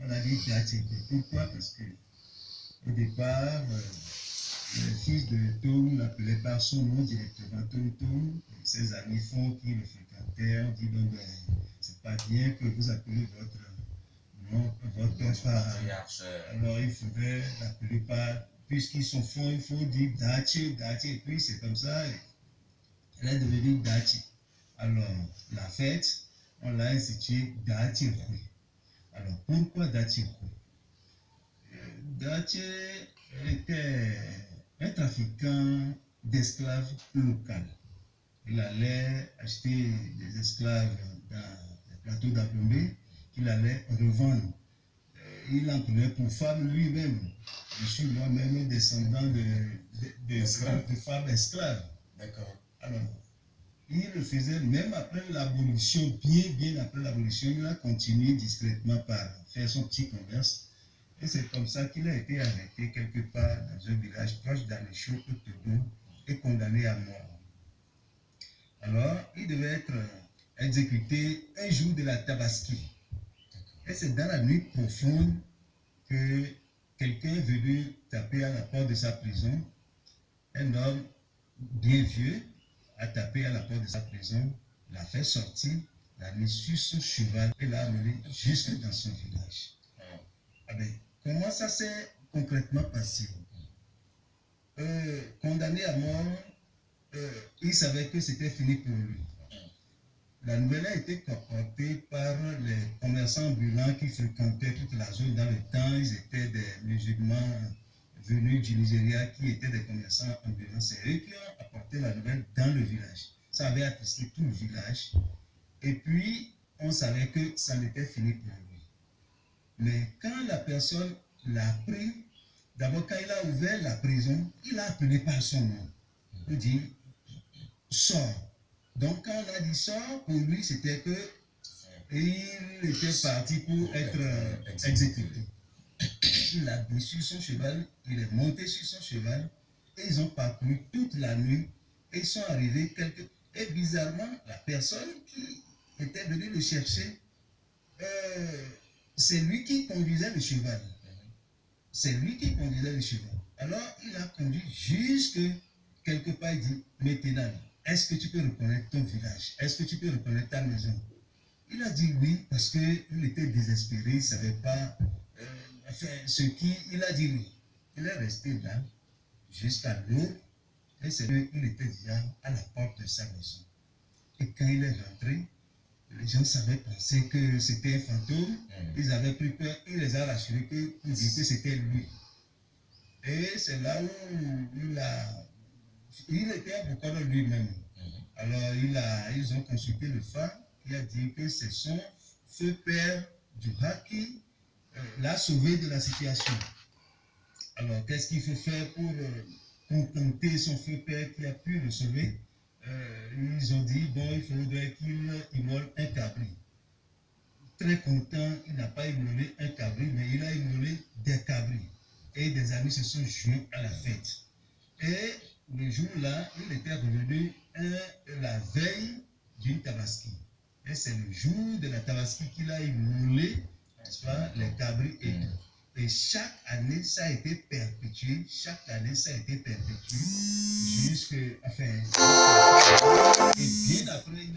on a dit Dachi. Pourquoi? Parce que au départ, le fils de Tom l'appelait par son nom directement Tom. Ses amis font qui le fréquentaient. On dit donc, c'est pas bien que vous appelez votre nom, votre père. Alors il faudrait l'appeler par, puisqu'ils sont fonds, il faut dire Dachi, et puis c'est comme ça, elle est devenue Dachi. Alors la fête, on l'a instituée Dachi. Alors pourquoi Dachi? Dachi était un trafiquant d'esclaves local. Il allait acheter des esclaves dans les plateaux d'Abomey qu'il allait revendre. Il en prenait pour femme lui-même. Je suis moi-même descendant de femmes esclaves. D'accord. Alors, il le faisait même après l'abolition, bien après l'abolition, il a continué discrètement par faire son petit commerce. Et c'est comme ça qu'il a été arrêté quelque part dans un village proche d'Alécho, au Togo, et condamné à mort. Alors, il devait être exécuté un jour de la Tabaski. Et c'est dans la nuit profonde que quelqu'un est venu taper à la porte de sa prison. Un homme bien vieux a tapé à la porte de sa prison, l'a fait sortir, l'a mis sur son cheval et l'a amené jusque dans son village. Ah ben, comment ça s'est concrètement passé? Condamné à mort, il savait que c'était fini pour lui. La nouvelle a été colportée par les commerçants ambulants qui fréquentaient toute la zone dans le temps. Ils étaient des musulmans venus du Nigeria qui étaient des commerçants ambulants. C'est eux qui ont apporté la nouvelle dans le village. Ça avait attristé tout le village. Et puis, on savait que ça n'était fini pour lui. Mais quand la personne l'a pris, d'abord quand il a ouvert la prison, il a appelé par son nom. Il dit, sors. Donc quand on a dit sors, pour lui c'était que il était parti pour être exécuté. Il a mis sur son cheval, il est monté sur son cheval, et ils ont parcouru toute la nuit, et ils sont arrivés Et bizarrement, la personne qui était venue le chercher, c'est lui qui conduisait le cheval. C'est lui qui conduisait le cheval. Alors, il a conduit jusque quelque part, il dit, maintenant, est-ce que tu peux reconnaître ton village? Est-ce que tu peux reconnaître ta maison? Il a dit oui, parce qu'il était désespéré, il ne savait pas il a dit oui. Il est resté là jusqu'à l'aube, et c'est lui, il était déjà à la porte de sa maison. Et quand il est rentré, les gens savaient penser que c'était un fantôme, ils avaient pris peur, il les a rassurés pour dire que c'était lui. Et c'est là où il était à beaucoup de lui-même. Alors ils ont consulté le phare qui a dit que c'est son feu père du qui l'a sauvé de la situation. Alors qu'est-ce qu'il faut faire pour contenter son feu père qui a pu le sauver? Ils ont dit, bon, il faudrait qu'il immole un cabri. Très content, il n'a pas immolé un cabri, mais il a immolé des cabris. Et des amis se sont joints à la fête. Et le jour-là, il était revenu la veille d'une Tabaski. Et c'est le jour de la Tabaski qu'il a immolé, n'est-ce pas, les cabris et tout. Et chaque année, ça a été perpétué. Chaque année, ça a été perpétué. Jusque, enfin, et bien après,